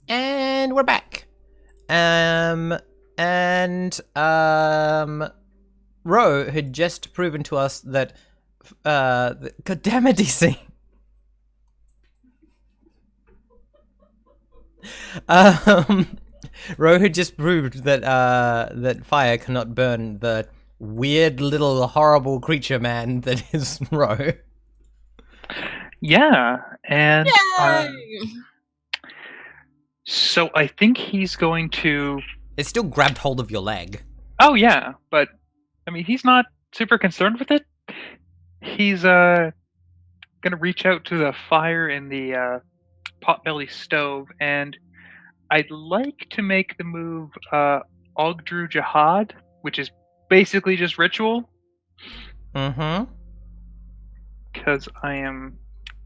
And we're back. And Ro had just proven to us that God damn it, DC. Um Ro had just proved that that fire cannot burn the weird little horrible creature man that is Ro. Yeah, and Yay! so I think he's going to. It still grabbed hold of your leg. Oh yeah, but I mean he's not super concerned with it. He's gonna reach out to the fire in the potbelly stove, and I'd like to make the move Ogdru Jihad, which is basically just ritual, Mm-hmm. because I am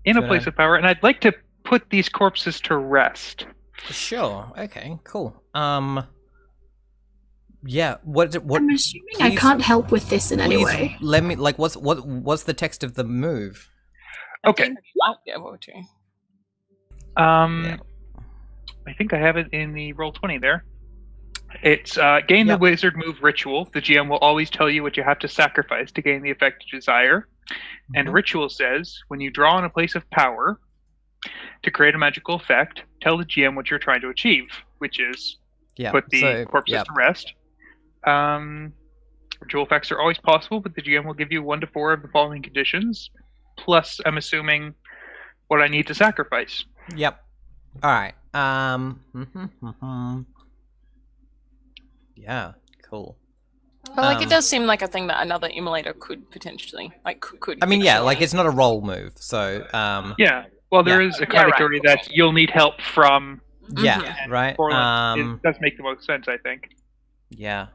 in a place of power, and I'd like to put these corpses to rest. Sure. Okay. Cool. Yeah. What? I'm assuming I can't help with this in any way. Let me. Like, what's the text of the move? Okay. I think you might be able to. Yeah. I think I have it in the Roll20 there. It's gain the wizard move ritual. The GM will always tell you what you have to sacrifice to gain the effect you desire. Mm-hmm. And ritual says, when you draw on a place of power to create a magical effect, tell the GM what you're trying to achieve, which is put the corpses to rest. Ritual effects are always possible, but the GM will give you 1 to 4 of the following conditions. Plus, I'm assuming what I need to sacrifice. Yep. All right. Yeah. Cool. But like, it does seem like a thing that another immolator could potentially could. I mean, yeah, like it's not a roll move, so yeah. Well, there is a category that you'll need help from. Yeah. Right. It does make the most sense, I think. Yeah.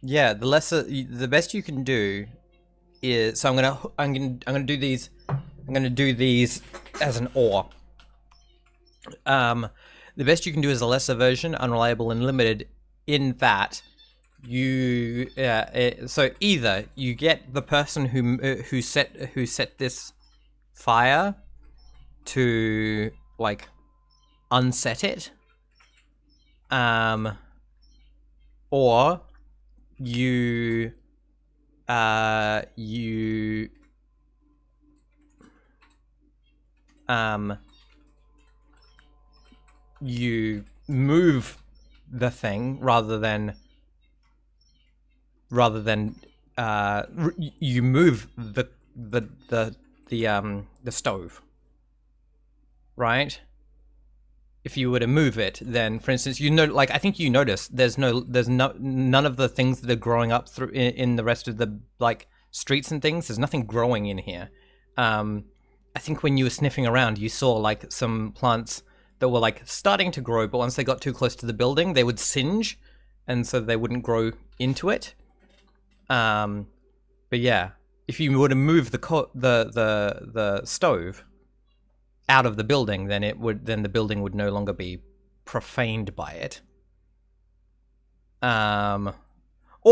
Yeah, the best you can do is, so I'm gonna do these. I'm gonna do these as an or. The best you can do is a lesser version, unreliable and limited, in that you so either you get the person who set this fire to like unset it, or you you move the thing rather than you move the stove, right? If you were to move it, then, for instance, like I think you notice there's none of the things that are growing up through in the rest of the like streets and things. There's nothing growing in here. I think when you were sniffing around, you saw like some plants that were like starting to grow, but once they got too close to the building, they would singe, and so they wouldn't grow into it. But yeah, if you were to move the stove out of the building, then the building would no longer be profaned by it. Or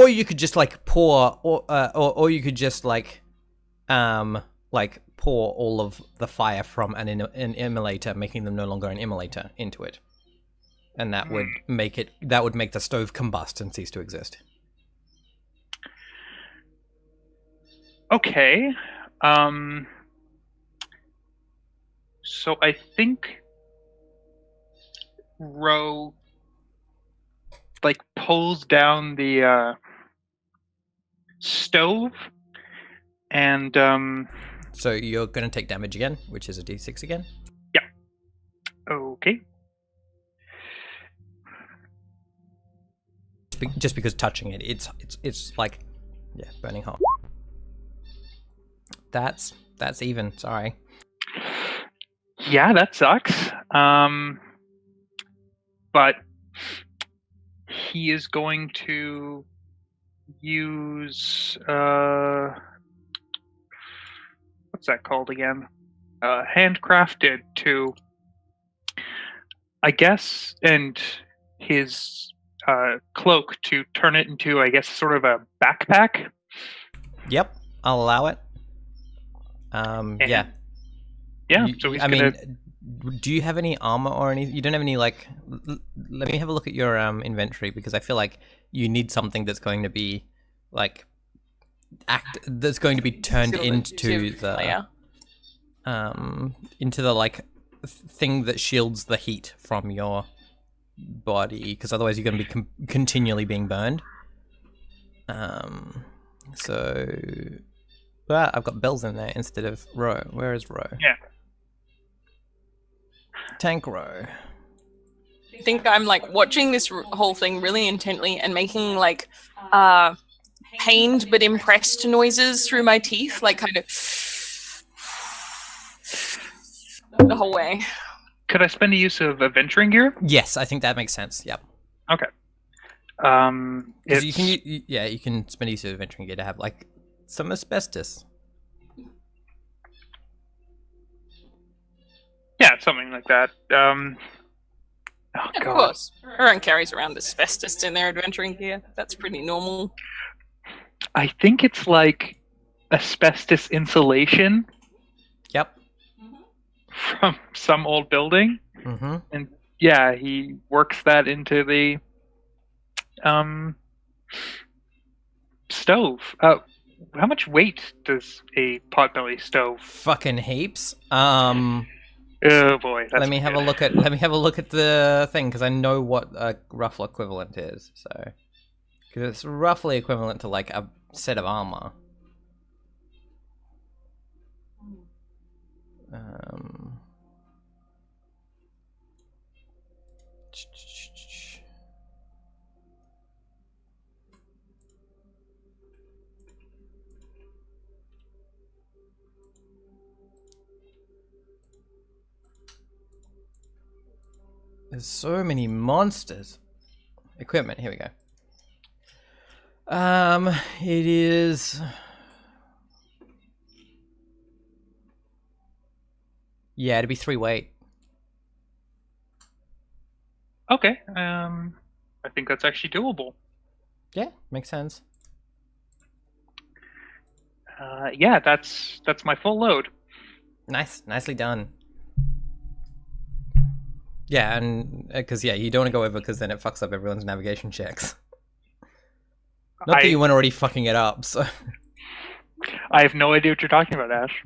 you could just like pour, or you could just like pour all of the fire from an immolator, making them no longer an immolator, into it, and that would make the stove combust and cease to exist. Okay. So I think Ro like pulls down the stove, and so you're going to take damage again, which is a d6 again. Yeah. Okay. Just because touching it, it's like, yeah, burning hot. That's even. Sorry. Yeah, that sucks. But he is going to use what's that called again? Handcrafted to, I guess, and his cloak to turn it into, I guess, sort of a backpack. Yep, I'll allow it. Yeah. Yeah, so he's gonna... do you have any armor or anything? You don't have any, like... Let me have a look at your inventory, because I feel like you need something that's going to be, like... that's going to be turned into the... into the, like, thing that shields the heat from your body, because otherwise you're going to be continually being burned. So... But I've got bells in there instead of Ro. Where is Ro? Yeah. Tank Ro. I think I'm like watching this whole thing really intently and making like pained but impressed noises through my teeth, like kind of the whole way. Could I spend a use of adventuring gear? Yes, I think that makes sense. Yep. Okay. You can spend a use of adventuring gear to have like some asbestos. Yeah, something like that. Oh, Of God. course. Everyone carries around asbestos in their adventuring gear. That's pretty normal. I think it's like asbestos insulation Yep. from some old building. Mm-hmm. And yeah, he works that into the stove. How much weight does a potbelly stove? Fucking heaps. Oh boy, that's let me have a look at the thing, because I know what a rough equivalent is. So, because it's roughly equivalent to like a set of armor. There's so many monsters. Equipment, here we go. It is... Yeah, it'd be 3 weight. Okay. I think that's actually doable. Yeah, makes sense. Yeah, that's my full load. Nice, nicely done. Yeah, and because you don't want to go over, because then it fucks up everyone's navigation checks. Not that you weren't already fucking it up, so... I have no idea what you're talking about, Ash.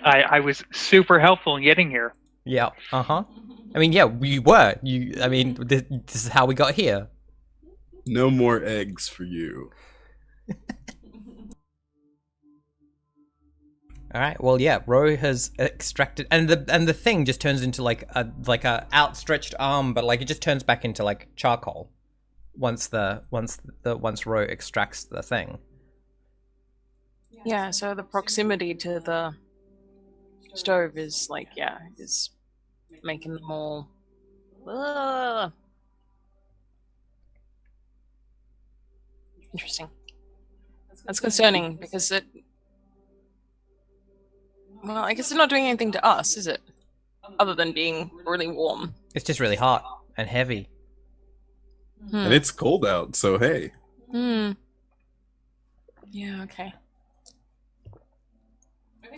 I was super helpful in getting here. Yeah, uh-huh. I mean, yeah, you were. I mean, this is how we got here. No more eggs for you. All right. Well, yeah. Ro has extracted, and the thing just turns into like a outstretched arm, but like it just turns back into like charcoal once Ro extracts the thing. Yeah, so the proximity to the stove is like, is making them all... Interesting. That's concerning, because it... Well, I guess it's not doing anything to us, is it? Other than being really warm. It's just really hot and heavy. And it's cold out, so hey. Yeah, okay.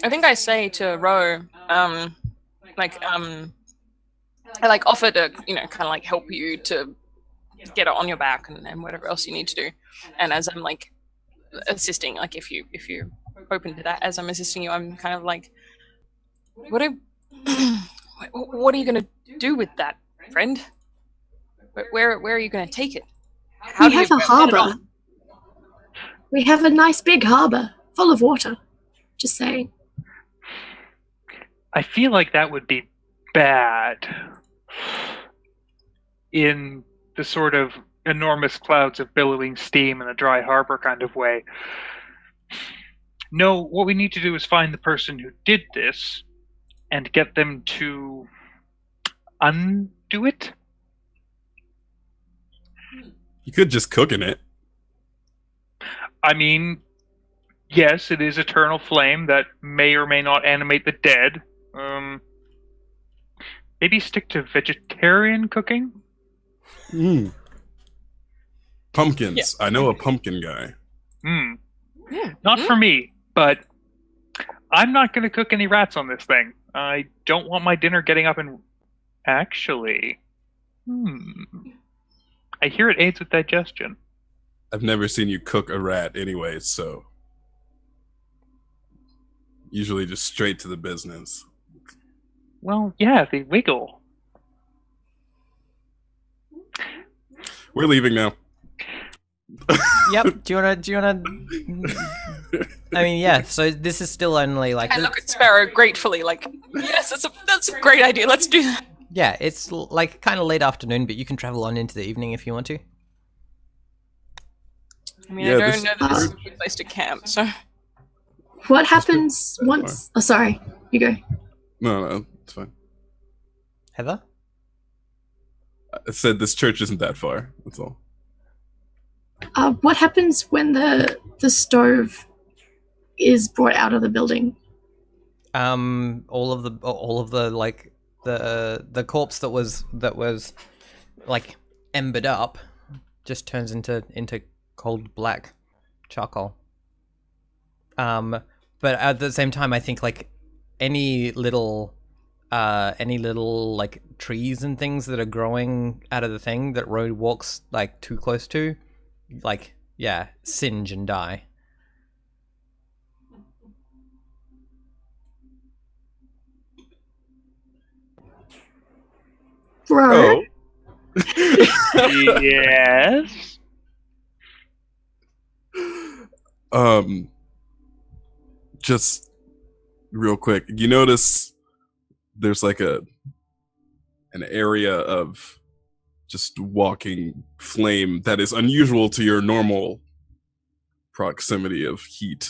I think I say to Ro, I like offer to, kind of like help you to get it on your back and whatever else you need to do. And as I'm like assisting, like if you're open to that, as I'm assisting you, I'm kind of like, what are you gonna do with that, friend? Where are you gonna take it? We have a harbour. We have a nice big harbour full of water. Just saying. I feel like that would be bad in the sort of enormous clouds of billowing steam in a dry harbor kind of way. No, what we need to do is find the person who did this and get them to undo it. You could just cook in it. I mean, yes, it is eternal flame that may or may not animate the dead. Maybe stick to vegetarian cooking? Pumpkins. I know a pumpkin guy. Not for me, but I'm not going to cook any rats on this thing. I don't want my dinner getting up and... Actually... I hear it aids with digestion. I've never seen you cook a rat anyway, so... Usually just straight to the business. Well, yeah, they wiggle. We're leaving now. Yep. Do you wanna? I mean, yeah. So this is still only like. I look at Sparrow gratefully, like, yes, that's a great idea. Let's do that. Yeah, it's like kind of late afternoon, but you can travel on into the evening if you want to. I mean, I don't know that this is a good place to camp, so. What happens once... Oh, sorry. You go. No, it's fine. Heather? I said this church isn't that far. That's all. What happens when the stove is brought out of the building? All of the like the corpse that was like embered up just turns into cold black charcoal. But at the same time, I think like any little like trees and things that are growing out of the thing that Road walks like too close to, like, yeah, singe and die. Bro. Yes. Just real quick, you notice there's like an area of just walking flame that is unusual to your normal proximity of heat.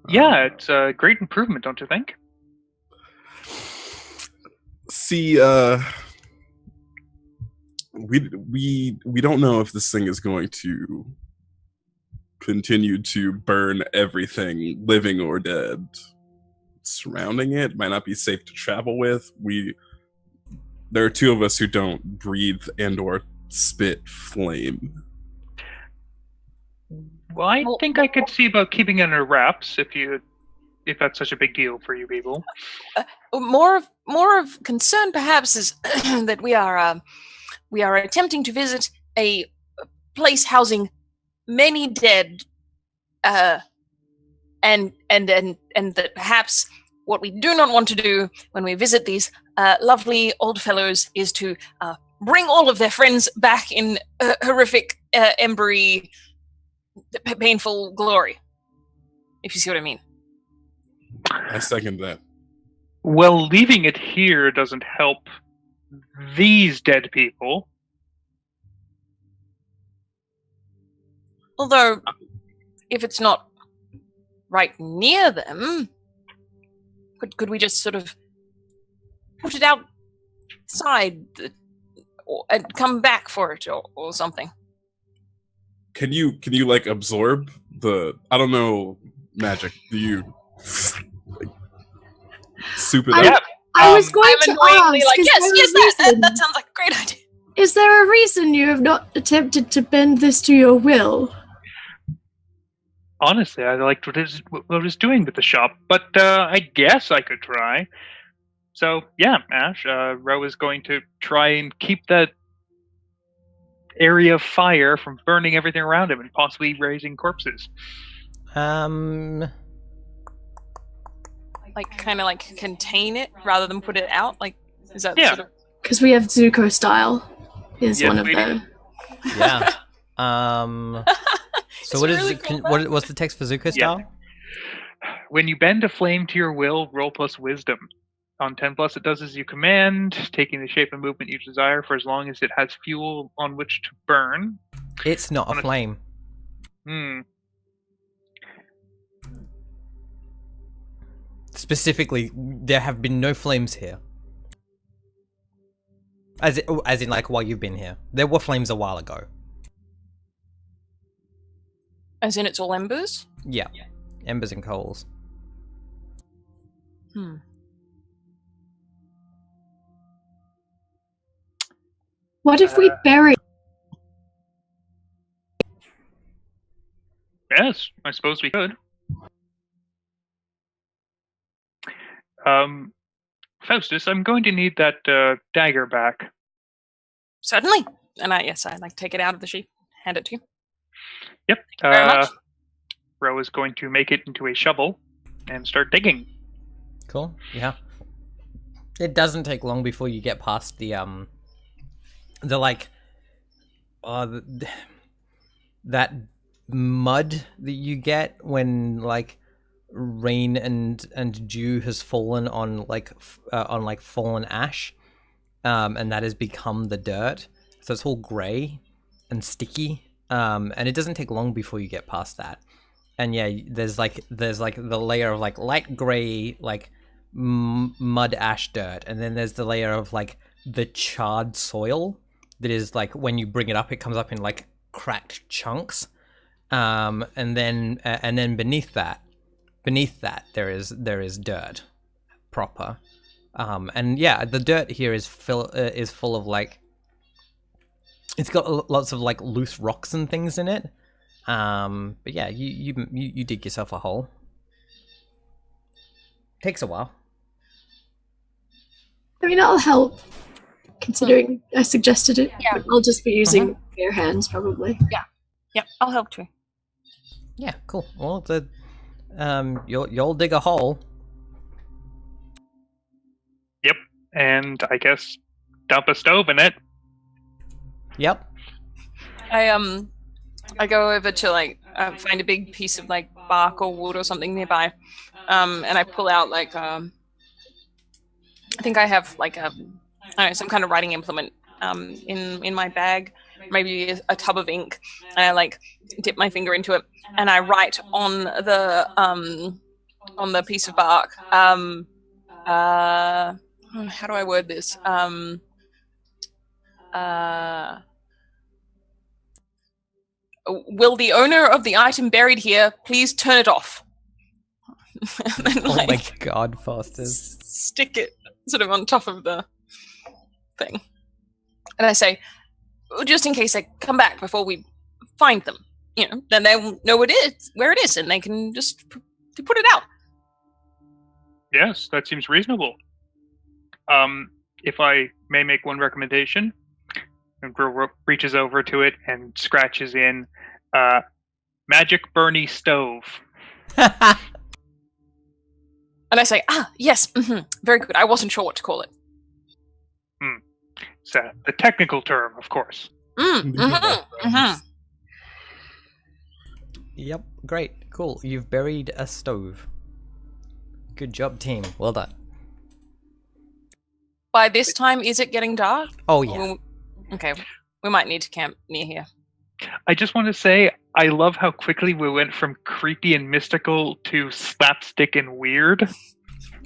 Yeah, it's a great improvement, don't you think? See, we don't know if this thing is going to continue to burn everything, living or dead, surrounding it. Might not be safe to travel with. There are two of us who don't breathe and or spit flame. Well, I think I could see about keeping it under wraps if that's such a big deal for you people. More of concern, perhaps, is that we are attempting to visit a place housing many dead, and that perhaps what we do not want to do when we visit these lovely old fellows is to bring all of their friends back in horrific, embery, painful glory. If you see what I mean. I second that. Well, leaving it here doesn't help these dead people. Although, if it's not right near them, could we just sort of put it outside and come back for it or something? Can you like absorb the, I don't know, magic? Do you like, soup it up? I was going to annoyingly ask. like, yes, that sounds like a great idea. Is there a reason you have not attempted to bend this to your will? Honestly, I liked what I was doing with the shop, but I guess I could try. So, yeah, Ash, Ro is going to try and keep that area of fire from burning everything around him and possibly raising corpses. Like, kind of like contain it rather than put it out? Like, is that Yeah. sort of... Because we have Zuko style is Yes, one of we do. the... Yeah. So It's what is really it? cool, What's the text for Zuko Yeah. style? When you bend a flame to your will, roll plus wisdom. On 10 plus, it does as you command, taking the shape and movement you desire for as long as it has fuel on which to burn. It's not a flame. Specifically, there have been no flames here. As in, like, while you've been here. There were flames a while ago. As in, it's all embers. Yeah, embers and coals. What if we bury? Yes, I suppose we could. Faustus, I'm going to need that dagger back. Certainly. And I like take it out of the sheath, hand it to you. Yep. Thank you very much. Ro is going to make it into a shovel and start digging. Cool. Yeah. It doesn't take long before you get past that mud that you get when like rain and dew has fallen on fallen ash, and that has become the dirt. So it's all grey and sticky, and it doesn't take long before you get past that. And yeah, there's like the layer of like light grey like mud ash dirt, and then there's the layer of like the charred soil that is like when you bring it up, it comes up in like cracked chunks, and then beneath that there is dirt proper, and yeah, the dirt here is full of like, it's got lots of like loose rocks and things in it. But yeah, you dig yourself a hole. Takes a while. I mean, I'll help, considering I suggested it. Yeah. But I'll just be using bare hands, probably. Yep, I'll help too. Yeah, cool. Well, you'll dig a hole. Yep. And I guess dump a stove in it. Yep. I go over to like find a big piece of like bark or wood or something nearby, and I pull out like I think I have like I don't know, some kind of writing implement in my bag, maybe a tub of ink, and I like dip my finger into it and I write on the piece of bark. How do I word this? Will the owner of the item buried here please turn it off? And then, Oh my god, Fosters. Stick it sort of on top of the thing. And I say, just in case they come back before we find them, then they'll know where it is, and they can just put it out. Yes, that seems reasonable. If I may make one recommendation, and reaches over to it and scratches in Magic Bernie Stove. And I say, yes, very good. I wasn't sure what to call it. It's the technical term, of course. Yep, great, cool. You've buried a stove. Good job, team. Well done. By this time, is it getting dark? Oh, yeah. Okay, we might need to camp near here. I just want to say, I love how quickly we went from creepy and mystical to slapstick and weird.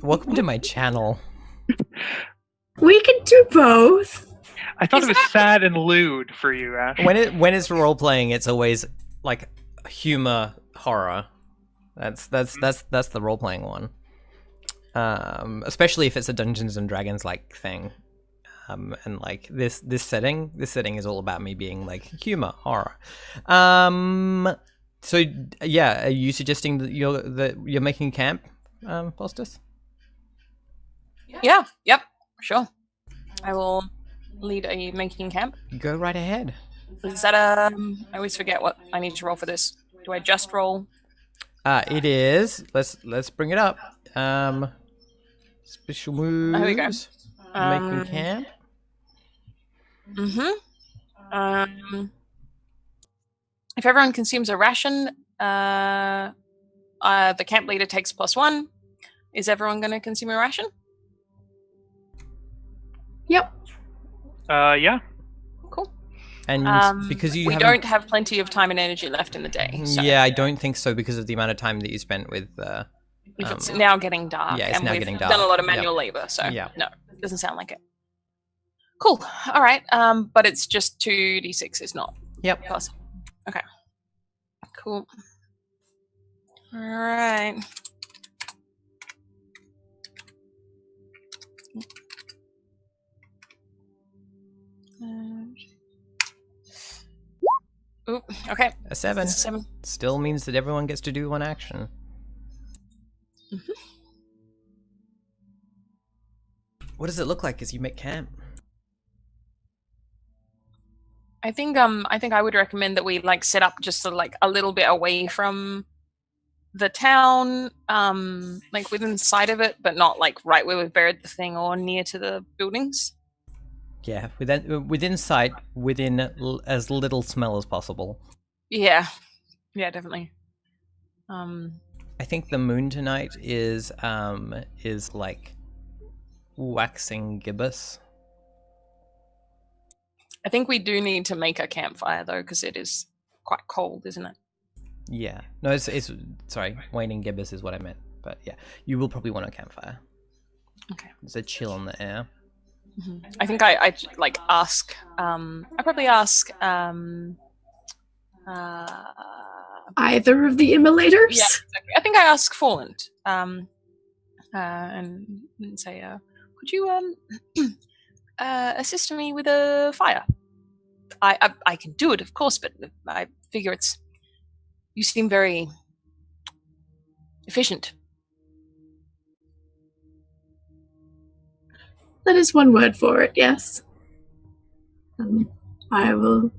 Welcome to my channel. We can do both. I thought it was sad and lewd for you, Ash. When it's role playing, it's always like humor horror. That's the role playing one. Especially if it's a Dungeons and Dragons like thing. And like this setting is all about me being like humor horror. So yeah, are you suggesting that you're making camp, Faustus? Yeah. Yep. Sure. I will lead a making camp. Go right ahead. Is that I always forget what I need to roll for this. Do I just roll? It is. Let's bring it up. Special moves. There we go. Making camp. If everyone consumes a ration, the camp leader takes +1. Is everyone going to consume a ration? Yep. Yeah. Cool. And because we don't have plenty of time and energy left in the day. So. Yeah, I don't think so because of the amount of time that you spent with. If it's now getting dark, yeah, it's and now we've getting dark. done a lot of manual labor, so Yeah. no, it doesn't sound like it. Cool. All right. But it's just 2d6. It's not. Yep. Plus. Okay. Cool. All right. Ooh, okay. A 7. It's a 7. Still means that everyone gets to do one action. What does it look like as you make camp? I think I would recommend that we like set up just sort of like a little bit away from the town, like within sight of it, but not like right where we've buried the thing or near to the buildings. Yeah, within sight, within as little smell as possible. Yeah, definitely. I think the moon tonight is like waxing gibbous. I think we do need to make a campfire though, because it is quite cold, isn't it? Yeah. No, it's sorry, waning gibbous is what I meant. But yeah, you will probably want a campfire. Okay. There's a chill in the air. Mm-hmm. I think I like ask. I probably ask. Either of the immolators? Yeah, exactly. I think I ask Fallen. And say, could you assist me with a fire? I can do it, of course, but I figure you seem very efficient. That is one word for it, yes. I will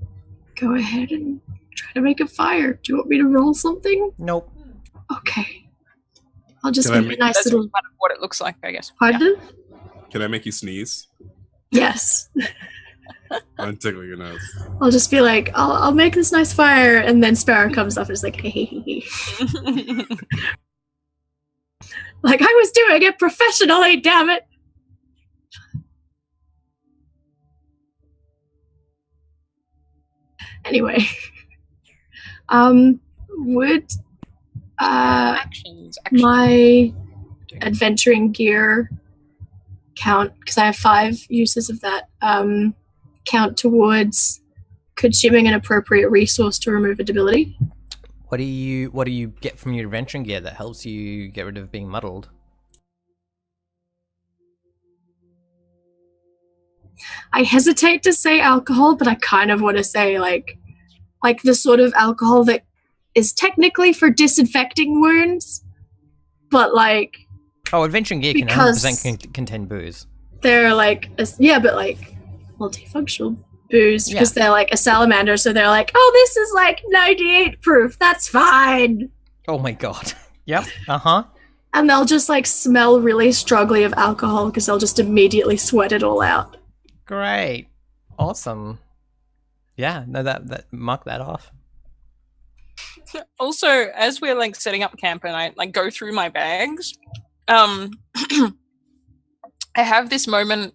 go ahead and try to make a fire. Do you want me to roll something? Nope. Okay. I'll just Can I make a nice little... Part of what it looks like, I guess. Pardon? Can I make you sneeze? Yes. I'm tickling your nose. I'll just be like, I'll make this nice fire, and then Sparrow comes up and is like, hey. Like, I was doing it professionally, damn it! Anyway. Would actions. my adventuring gear count, because I have 5 uses of that, count towards consuming an appropriate resource to remove a debility? What do you get from your adventuring gear that helps you get rid of being muddled? I hesitate to say alcohol, but I kind of want to say like the sort of alcohol that is technically for disinfecting wounds, but like... Oh, adventuring gear can 100% contain booze. They're like, but like multifunctional booze, because they're like a salamander, so they're like, oh, this is like 98 proof, that's fine. Oh my god. Yep. Uh-huh. And they'll just like smell really strongly of alcohol because they'll just immediately sweat it all out. Great. Awesome. Yeah, no, that mark that off. Also, as we're like setting up camp and I like go through my bags, I have this moment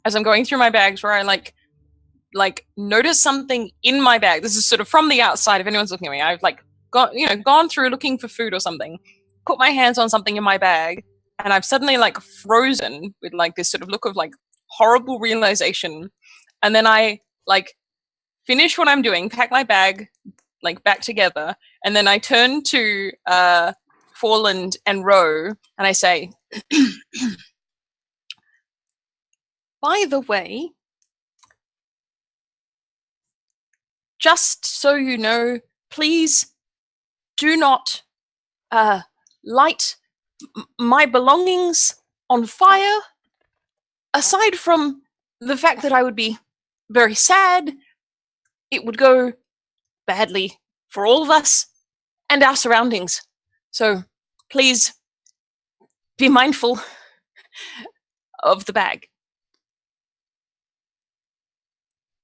as I'm going through my bags where I like notice something in my bag. This is sort of from the outside. If anyone's looking at me, I've like gone through looking for food or something, put my hands on something in my bag, and I've suddenly like frozen with like this sort of look of like horrible realization. And then I like finish what I'm doing, pack my bag like back together, and then I turn to Forland and Roe and I say, by the way, just so you know, please do not light my belongings on fire. Aside from the fact that I would be very sad, it would go badly for all of us and our surroundings. So please be mindful of the bag.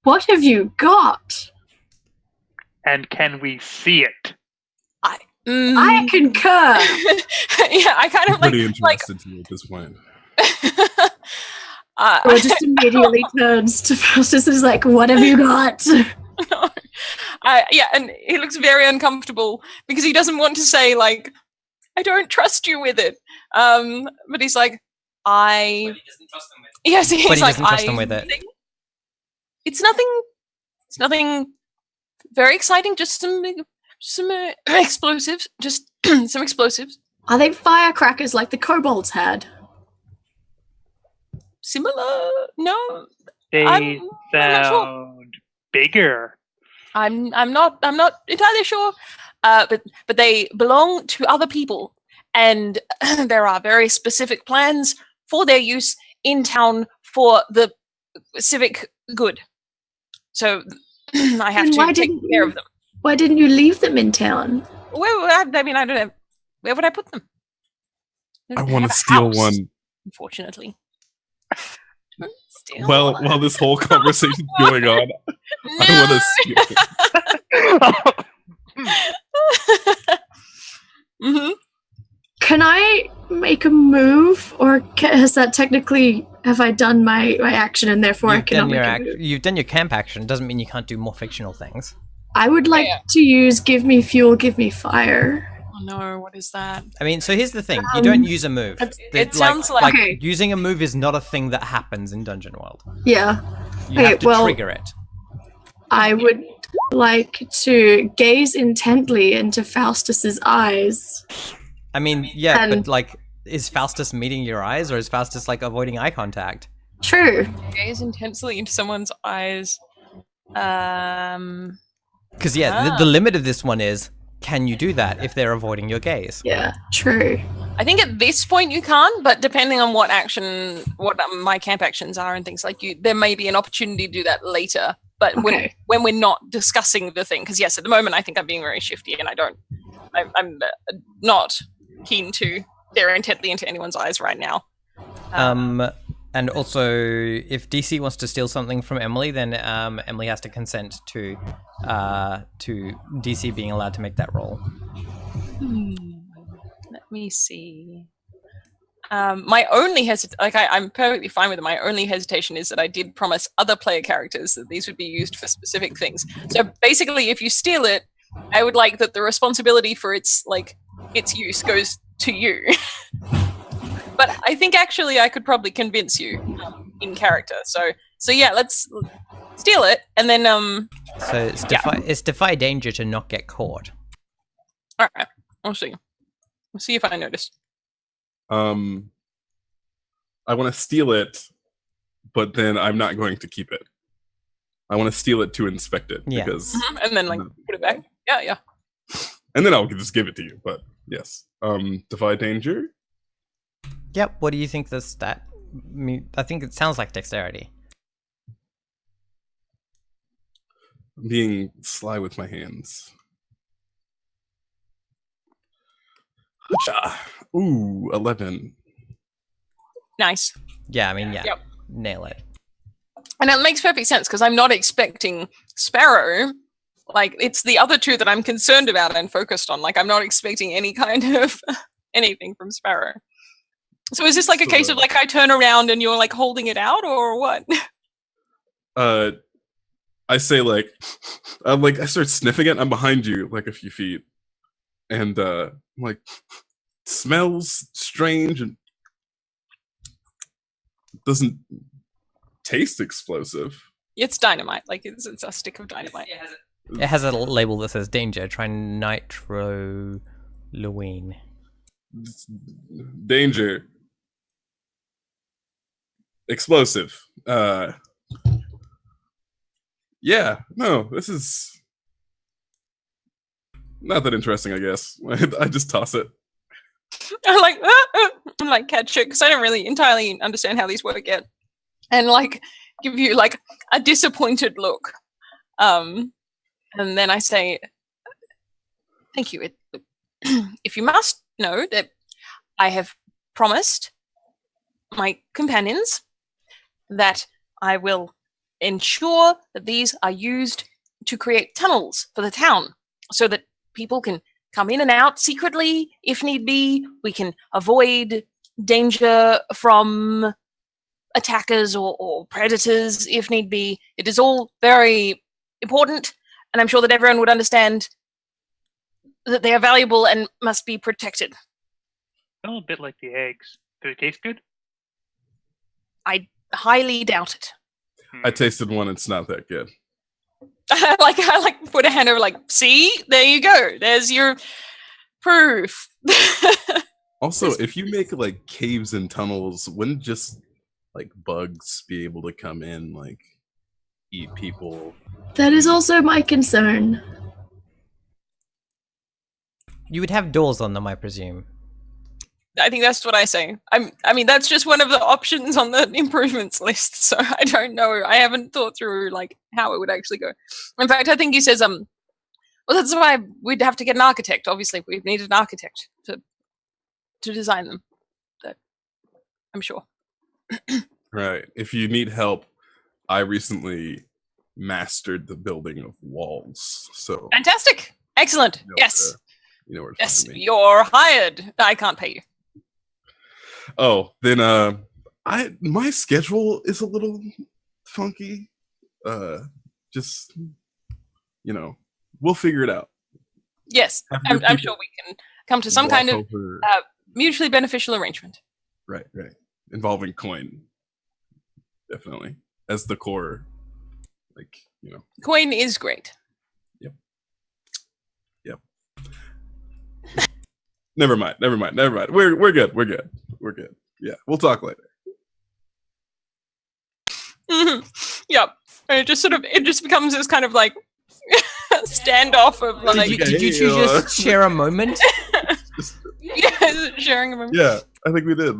What have you got? And can we see it? I concur. Yeah, I kind of pretty interested to at this point. Or just immediately turns to Faustus and is like, what have you got? Yeah, and he looks very uncomfortable because he doesn't want to say, like, I don't trust you with it. But he's like, But he doesn't trust him with it. Yes, he's But he like, doesn't trust him with it. It's nothing very exciting, just some explosives. Just some explosives. Are they firecrackers like the kobolds had? Similar? No, They I'm not sure. sound bigger. I'm not entirely sure. But they belong to other people, and there are very specific plans for their use in town for the civic good. So I have to take care of them. Why didn't you leave them in town? I don't know. Where would I put them? I want to steal one. Unfortunately. While this whole conversation's going on, I want to steal. Mm-hmm. Can I make a move, or has that technically, have I done my action and therefore I cannot make a move? You've done your camp action. Doesn't mean you can't do more fictional things. I would like to use give me fuel, give me fire. Oh no, what is that? I mean, so here's the thing. You don't use a move. It sounds like... Okay. Using a move is not a thing that happens in Dungeon World. Yeah. You have to trigger it. I would like to gaze intently into Faustus's eyes. I mean, yeah, but like, is Faustus meeting your eyes, or is Faustus like avoiding eye contact? True. Gaze intensely into someone's eyes. Because the limit of this one is, can you do that if they're avoiding your gaze? Yeah, true. I think at this point you can't, but depending on what my camp actions are and things like there may be an opportunity to do that later. But when we're not discussing the thing, because yes, at the moment I think I'm being very shifty, and I'm not keen to stare intently into anyone's eyes right now. And also, if DC wants to steal something from Emily, then Emily has to consent to DC being allowed to make that roll. Let me see. My only I'm perfectly fine with it. My only hesitation is that I did promise other player characters that these would be used for specific things. So basically, if you steal it, I would like that the responsibility for its use goes to you. But I think actually I could probably convince you in character. So yeah, let's steal it, and then So it's defy danger to not get caught. All right, I'll see. We'll see if I notice. I want to steal it, but then I'm not going to keep it. I want to steal it to inspect it because, and then put it back. Yeah. And then I'll just give it to you. But yes, defy danger. Yep. What do you think the stat? I think it sounds like dexterity. Being sly with my hands. Ooh, 11. Nice. Yeah, I mean, yeah. Yep. Nail it. And it makes perfect sense because I'm not expecting Sparrow. Like, it's the other two that I'm concerned about and focused on. Like, I'm not expecting any kind of anything from Sparrow. So is this like a case of like I turn around and you're like holding it out, or what? I say I start sniffing it. I'm behind you like a few feet, and I'm like, smells strange and doesn't taste explosive. It's dynamite. Like it's a stick of dynamite. It has a label that says danger. Try nitroluene. Danger. Explosive. Yeah, no, this is not that interesting, I guess. I just toss it. I'm like catch it because I don't really entirely understand how these work yet, and like give you like a disappointed look, and then I say, "Thank you. If you must know that I have promised my companions that I will ensure that these are used to create tunnels for the town so that people can come in and out secretly if need be. We can avoid danger from attackers or predators if need be. It is all very important, and I'm sure that everyone would understand that they are valuable and must be protected." Smell a bit like the eggs. Do they taste good? I highly doubt it. I tasted one. It's not that good. I put a hand over, like, see, there you go. There's your proof. Also, if you make like caves and tunnels, wouldn't just like bugs be able to come in, like eat people? That is also my concern. You would have doors on them, I presume. I think that's what I say. I mean, that's just one of the options on the improvements list. So I don't know. I haven't thought through like how it would actually go. In fact, I think he says, well, that's why we'd have to get an architect. Obviously, we'd need an architect to design them. That I'm sure. Right. If you need help, I recently mastered the building of walls. So Fantastic. Excellent. you know Yes. you know where to Yes. find me. You're hired. I can't pay you. Oh, then my schedule is a little funky. Just we'll figure it out. Yes. Have I'm your people sure we can come to some walk kind of over- mutually beneficial arrangement. right, involving coin, definitely as the core. Coin is great. Yep. Never mind. We're good. Yeah, we'll talk later. Yep. And it just becomes this kind of like standoff of like Did you two just share a moment? sharing a moment. Yeah, I think we did.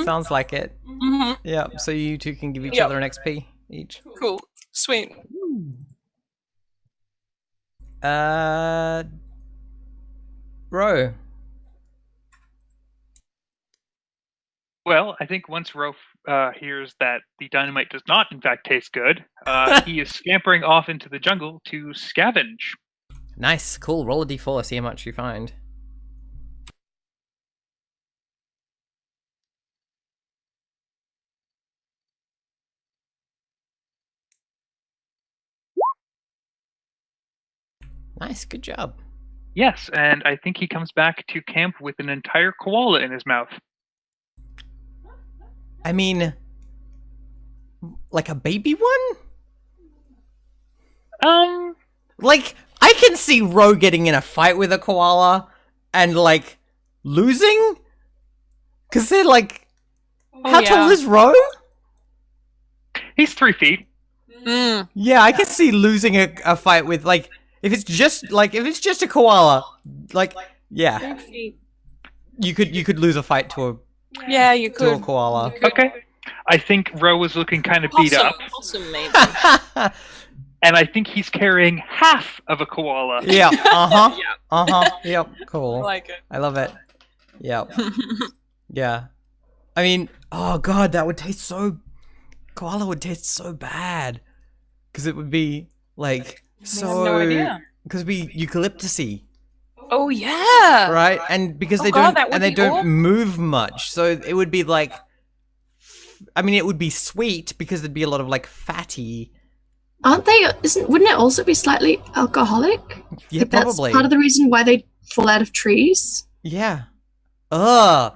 Sounds like it. Mm-hmm. Yeah, so you two can give each Yep. other an XP each. Cool. Sweet. Ro. Well, I think once Rolf hears that the dynamite does not, in fact, taste good, he is scampering off into the jungle to scavenge. Nice, cool. Roll a d4, see how much you find. Nice, good job. Yes, and I think he comes back to camp with an entire koala in his mouth. I mean, like a baby one? Like, I can see Ro getting in a fight with a koala and, like, losing? Because they're, like... How tall is Ro? He's 3 feet. Mm. Yeah, I can see losing a fight with, like... If it's just a koala, like, yeah. You could lose a fight to Yeah, you a could. koala. Okay. I think Ro was looking kind of beat up, Possum, maybe. and I think he's carrying half of a koala. Yeah, uh-huh. Yeah. Uh-huh. Yep, I cool. like it. I love it. Yep. Yeah. I mean, oh god, that would taste so... Koala would taste so bad. Because it would be, like, so... no idea. Because it'd be eucalyptusy, Oh yeah. right? And because Oh they God, don't... that would And they be don't awful. move much. So it would be, like... I mean, it would be sweet because there'd be a lot of, like, fatty... Aren't they? Wouldn't it also be slightly alcoholic? Yeah, Like that's probably. part of the reason why they fall out of trees. Yeah. Ro,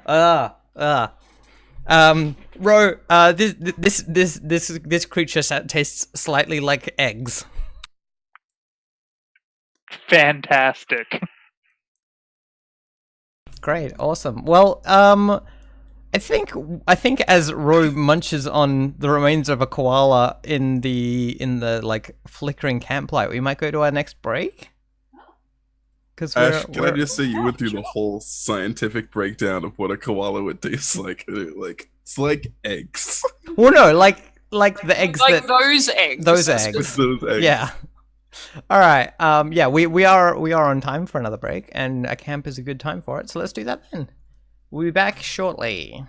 this creature tastes slightly like eggs. Fantastic. Great, awesome. Well, I think as Ro munches on the remains of a koala in the like flickering camplight, we might go to our next break. Because Ash, can I just say you went through the whole scientific breakdown of what a koala would taste like? Like it's like eggs. well, no, like the eggs Like that those eggs. those That's eggs. good. Those eggs. Yeah. All right. Yeah, we are on time for another break, and a camp is a good time for it. So let's do that then. We'll be back shortly.